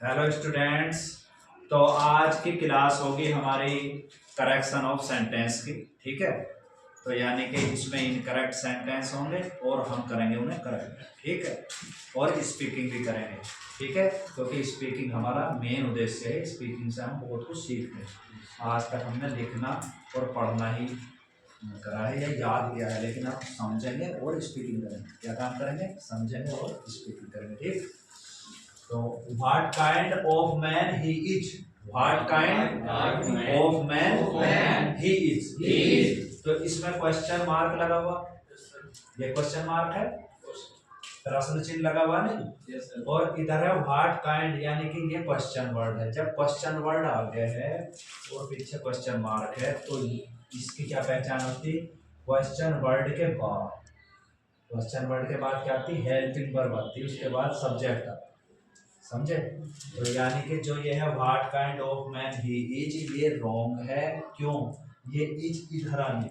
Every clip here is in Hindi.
Hello students. तो आज की क्लास होगी हमारी करेक्शन ऑफ सेंटेंस की। ठीक है, तो यानी कि इसमें इनकरेक्ट सेंटेंस होंगे और हम करेंगे उन्हें करेक्ट। ठीक है, और स्पीकिंग भी करेंगे। ठीक है, क्योंकि स्पीकिंग हमारा मेन उद्देश्य है। स्पीकिंग से हम बहुत कुछ सीखते हैं। आज तक हमने लिखना और पढ़ना ही करा है या याद किया है, लेकिन आप समझेंगे और स्पीकिंग करेंगे। क्या काम करेंगे? समझेंगे और स्पीकिंग करेंगे। ठीक, तो what kind of man he is. What kind of man he is. तो इसमें क्वेश्चन मार्क लगा हुआ, ये क्वेश्चन मार्क है, प्रश्न चिन्ह लगा हुआ नहीं। और इधर है व्हाट काइंड, यानी कि ये क्वेश्चन वर्ड है। जब क्वेश्चन वर्ड आगे है और पीछे क्वेश्चन मार्क है तो इसकी क्या पहचान होती? क्वेश्चन वर्ड के बाद, क्वेश्चन वर्ड के बाद क्या आती? हेल्पिंग वर्ब आती, उसके बाद सब्जेक्ट आता। समझे? तो यानी कि जो ये है what kind of man he is, ये रॉन्ग है। क्यों? ये इज इधर आनी,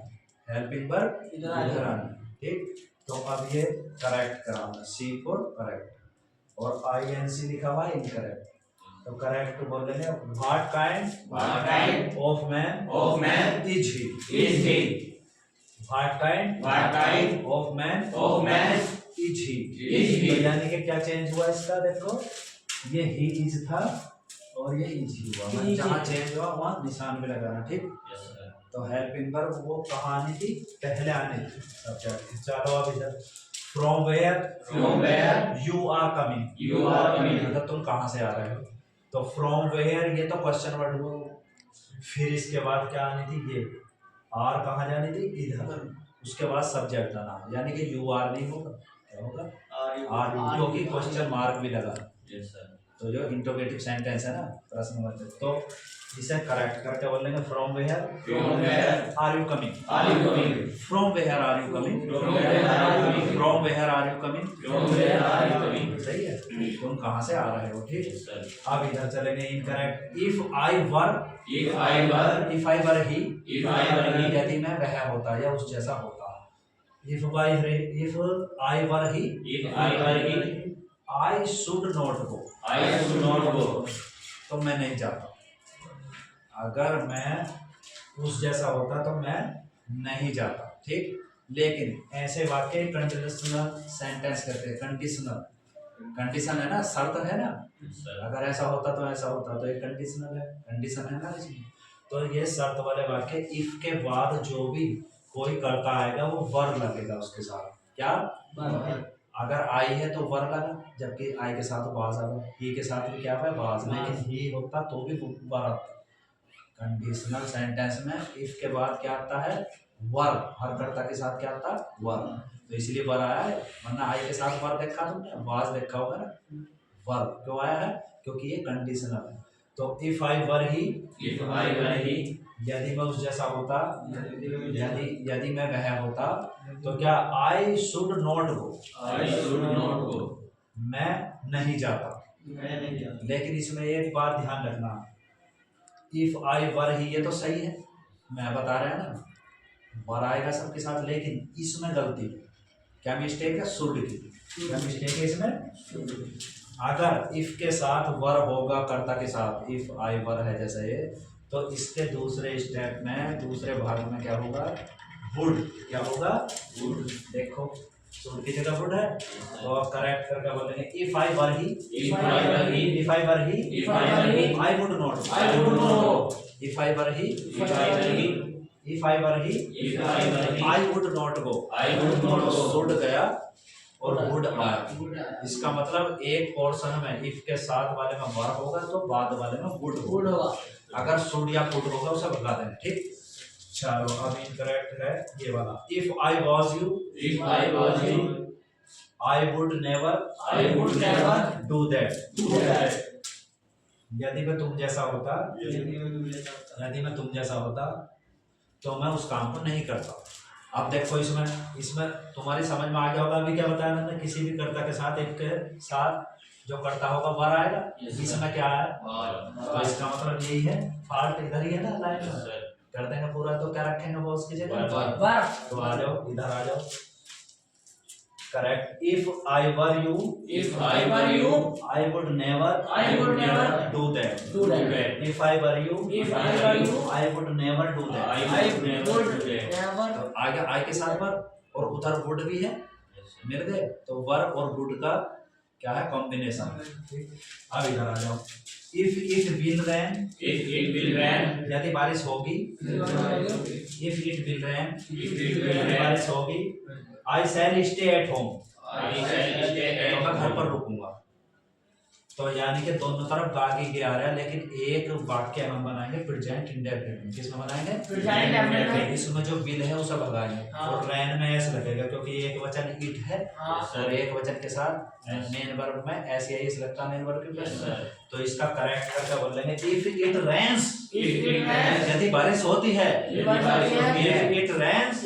हेल्पिंग वर्ब इधर आनी। ठीक, तो अब ये करेक्ट कराना, सी फॉर करेक्ट, और आईएनसी लिखा हुआ है इनकरेक्ट। तो करेक्ट बोलेंगे what kind of man is he. What kind of man is he. तो यानी कि क्या चेंज हुआ इसका? देखो, ये ही इज था और ये इज ही हुआ। जहाँ चेंज हुआ वहाँ निशान भी लगाना। ठीक, तो हेल्पिंग वर्ब वो कहाँ आनी थी? पहले आनी थी सब्जेक्ट। चलो अब इधर from where you are coming, मतलब तुम कहाँ से आ रहे हो। तो फ्रॉम वेयर ये तो क्वेश्चन वर्ड हुआ। फिर इसके बाद क्या आनी थी? ये आर कहाँ जानी थी? इधर। उसके बाद सब्जेक्ट आना, यानी कि यू आर नहीं होगा, क्या होगा? आर यू, क्योंकि क्वेश्चन मार्क भी लगा। तो जो इंटरोगेटिव सेंटेंस है ना, प्रश्नवाचक, तो इसे करेक्ट करके बोलेंगे from where are you coming, from where are you coming, from where are you coming. सही है, तुम कहाँ से आ रहे हो। ठीक, अब इधर चलेंगे इनकरेक्ट। इफ आई वर ही, यदि मैं वह होता या उस जैसा होता। If I were he, I should not go, तो मैं नहीं जाता। अगर मैं उस जैसा होता तो मैं नहीं जाता। ठीक, लेकिन ऐसे वाक्य कंडीशनल सेंटेंस कहते हैं। कंडीशन है ना, शर्त है ना। अगर ऐसा होता तो ऐसा होता, तो ये कंडीशनल है, कंडीशन है ना इसमें। तो ये शर्त वाले वाक्य, इफ के बाद जो भी कोई करता आएगा वो वर लगेगा उसके साथ। क्या? अगर आई है तो वर लगा, जबकि आई के साथ वाज आएगा। ही के साथ भी क्या है? वाज। लेकिन ही होता तो भी वर आता। कंडीशनल सेंटेंस में इफ के बाद क्या आता है? वर। हर कर्ता के साथ क्या आता? वर। तो इसलिए वर आया है, वरना आई के साथ वर देखा तुमने, वाज देखा होगा ना। वर क्यों आया है? क्योंकि ये कंडीशनल है। तो इफ आई वर ही, यदि मैं उस जैसा होता, यदि मैं वह होता, तो क्या? आई शुड नॉट गो, मैं नहीं जाता। लेकिन इसमें एक बात ध्यान रखना, इफ आई वर ही ये तो सही है, मैं बता रहा है ना, वर आएगा सबके साथ, लेकिन इसमें गलती है। क्या मिस्टेक है? शुड की। क्या मिस्टेक है इसमें? अगर इफ के साथ वर होगा, कर्ता के साथ, इफ आई वर है जैसे ये, तो इसके दूसरे स्टेप में, दूसरे भाग में क्या होगा? वुड। क्या होगा? वुड। देखो, शुड की जगह वुड है, तो आप करेक्ट करके बोलेंगे if I were he, I would not, if I were he, I would not go. Should गया और वुड आया। इसका मतलब एक पोर्शन में इफ के साथ वाले में वर होगा तो बाद वाले में वुड होगा। अगर शुड या वुड होगा उसे भगा देना। ठीक, चलो अब इनकरेक्ट है ये वाला। If I was you, I would never do that. यदि मैं तुम जैसा होता, तो मैं उस काम को नहीं करता। अब देखो, इसमें तुम्हारी समझ में आ गया होगा। अभी क्या बताया मैंने? किसी भी कर्ता के साथ, एक के साथ जो करता होगा वर आएगा। इसमें क्या है? तो इसका मतलब यही है, फॉल्ट इधर ही है ना लाइन में। कर देंगे पूरा, तो क्या रखेंगे वो उसकी जगह? वर। तो आ जाओ, इधर आ जाओ, correct. If I were you, I would never do that. If I were you, I would never do that. तो आगे आई के साथ वर और उधर वुड भी है, मिल गए। तो वर और वुड का क्या है कॉम्बिनेशन। अब इधर आ जाओ। इफ इट विल रैन, यदि बारिश होगी। इफ इट विल रैन, यदि बारिश होगी। आई शैल स्टे एट होम, तो मैं घर पर रुकूंगा। तो यानी कि दोनों तरफ आगे के आ रहा है, लेकिन एक वाक्य हम बनाएंगे प्रेजेंट इंडेफिनिट। किसमें बनाएंगे? Present indefinite. इसमें जो विल है उसे भगाएंगे और रैन में एस लगेगा, क्योंकि एक वचन इट है और एक वचन के साथ मेन वर्ब में एस या एस लगता है मेन वर्ब के पास। तो इसका करेक्ट करके बोल लेंगे इफ इट रेन्स, यदि बारिश होती है। इफ इट रेन्स,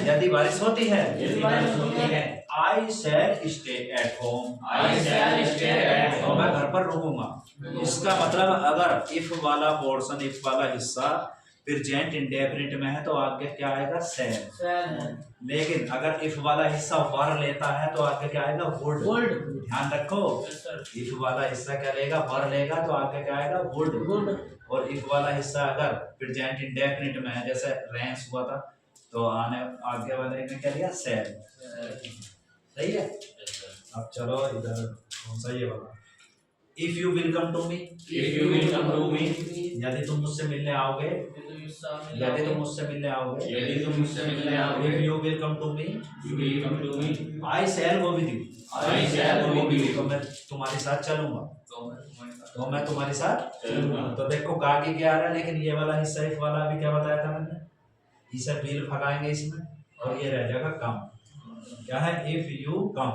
यदि बारिश होती है। आई शैल स्टे एट होम, तो मैं घर पर रुकूंगा। इसका मतलब अगर इफ वाला पोर्शन, इफ वाला हिस्सा प्रेजेंट इंडेफिनिट में है तो आगे क्या आएगा? शैल। लेकिन अगर इफ वाला हिस्सा वर लेता है तो आगे क्या आएगा? वुड। ध्यान रखो, इफ वाला हिस्सा क्या लेगा? वर लेगा, तो आगे क्या आएगा? वुड। और इफ वाला हिस्सा अगर प्रेजेंट इंडेफिनिट में है, जैसे रेंस हुआ था, तो आगे वाले ने क्या लिया? शैल। सही है। अब चलो इधर कौन सा ये वाला, if you will come to me, यदि तुम मुझसे मिलने आओगे। यदि तुम मुझसे मिलने आओगे। If you will come to me, I shall go with you, तो मैं तुम्हारे साथ चलूंगा। तो मैं तुम्हारे साथ चलूंगा। तो देखो आगे क्या आ रहा है, लेकिन ये वाला हिस्सा इफ वाला भी क्या बताया था मैंने, इसे विल भगाएंगे इसमें और ये रह जाएगा कम। क्या है? इफ यू कम।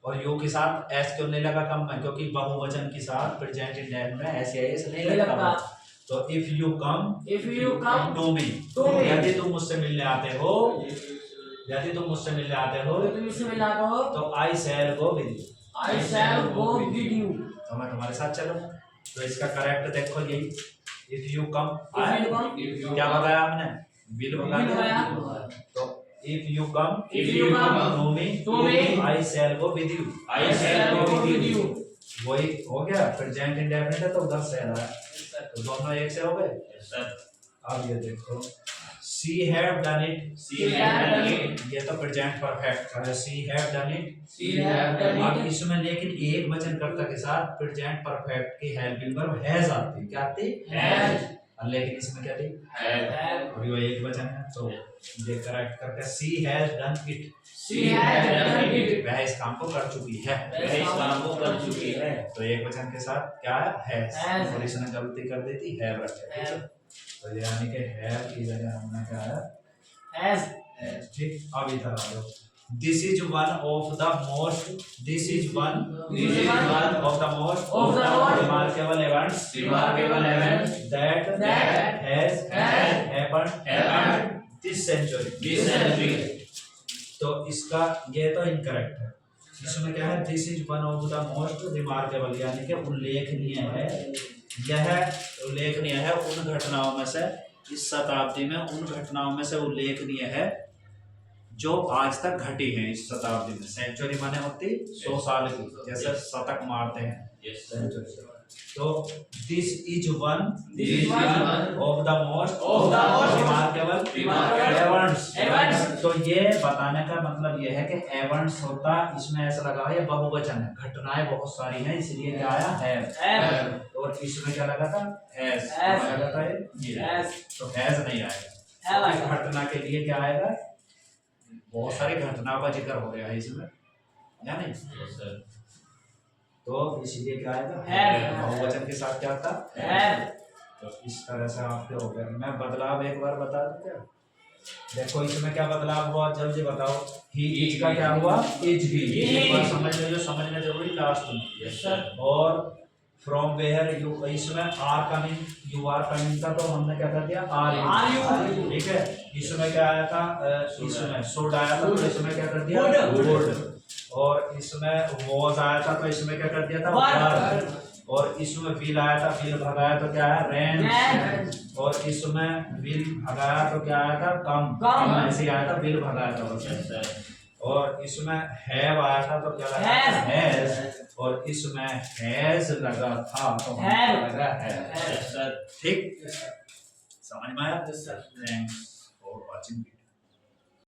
और यू के साथ एस क्यों नहीं लगा कम में? क्योंकि बहुवचन के साथ प्रेजेंट इंडेफिनिट में एस या एस नहीं लगता। तो if you come to me, यदि तुम मुझसे मिलने आते हो। यदि तुम मुझसे मिलने आते हो तो आई शैल गो विद यू, तो मैं तुम्हारे साथ चलूंगा। तो इसका करेक्ट देखो यही, इफ यू कम। क्या बताया हमने? विल भगाया। तो if you come to me I shall go with you। वही हो गया, प्रेजेंट इंडेफिनिट है तो उधर शैल आया, तो दोनों एक से हो गए। अब ये देखो, she have done it, ये तो प्रेजेंट परफेक्ट है। she have done it। अब इसमें लेकिन एक वचन कर्ता के साथ प्रेजेंट परफेक्ट की हेल्पिंग वर्ब हैज आती है। क्या आती है? लेकिन इसमें क्या थी? अभी वो एक वचन है, तो ये करेक्ट करके सी हैज डन इट, वह इस काम को कर चुकी है। तो एक वचन के साथ क्या है? हैज। और इसने गलती कर दी थी हैव रखे, तो यानी कि हैव की जगह हमने क्या है? हैज। ठीक। अब इधर आ जाओ। This is one of the most remarkable events that has happened this century। तो इसका ये तो इनकरेक्ट है। इसमें क्या है? This is one of the most remarkable, यानी कि उल्लेखनीय है। यह उल्लेखनीय है उन घटनाओं में से, इस शताब्दी में उन घटनाओं में से उल्लेखनीय है जो आज तक घटी है इस शताब्दी में। सेंचुरी माने होती 100 साल की, जैसे शतक मारते हैं सेंचुरी। तो this is one of the most remarkable events. तो ये बताने का मतलब ये है कि एवेंट्स होता, इसमें ऐसा लगा है बहुवचन है, घटनाएं बहुत सारी हैं, इसलिए क्या आया? हैव। और इसमें क्या लगा था? हैज लगा था ये, तो हैज नहीं आएगा। घटना के लिए क्या आएगा? बहुत सारी घटनाओं का जिक्र हो गया है इसमें, या नहीं? तो इसलिए क्या आएगा? बहुवचन के साथ क्या था? तो इस तरह से आपके हो गया। मैं बदलाव एक बार बता दूं क्या? देखो इसमें क्या बदलाव हुआ, जल्दी बताओ। ही इज का क्या हुआ? Is he. एक बार समझ लो, जो समझना जरूरी लास्ट में। और फ्रॉम वेयर यू, इसमें are coming, you are coming था, तो हमने क्या कर दिया? Are you. ठीक है। इसमें क्या आया था? इसमें शुड आया था, तो इसमें क्या कर दिया? वुड। और इसमें वॉज आया था, तो इसमें क्या कर दिया था? वर। और इसमें विल आया था, विल भगाया तो क्या है? रेन। और इसमें विल भगाया तो क्या आया था? कम। ऐसे आया था, विल भगाया था बस। और इसमें हैव आया था तो क्या लगा था? हैज, और इसमें हैज लगा था तो हमको लगा है। ठीक, समझ में आया? Thanks for watching.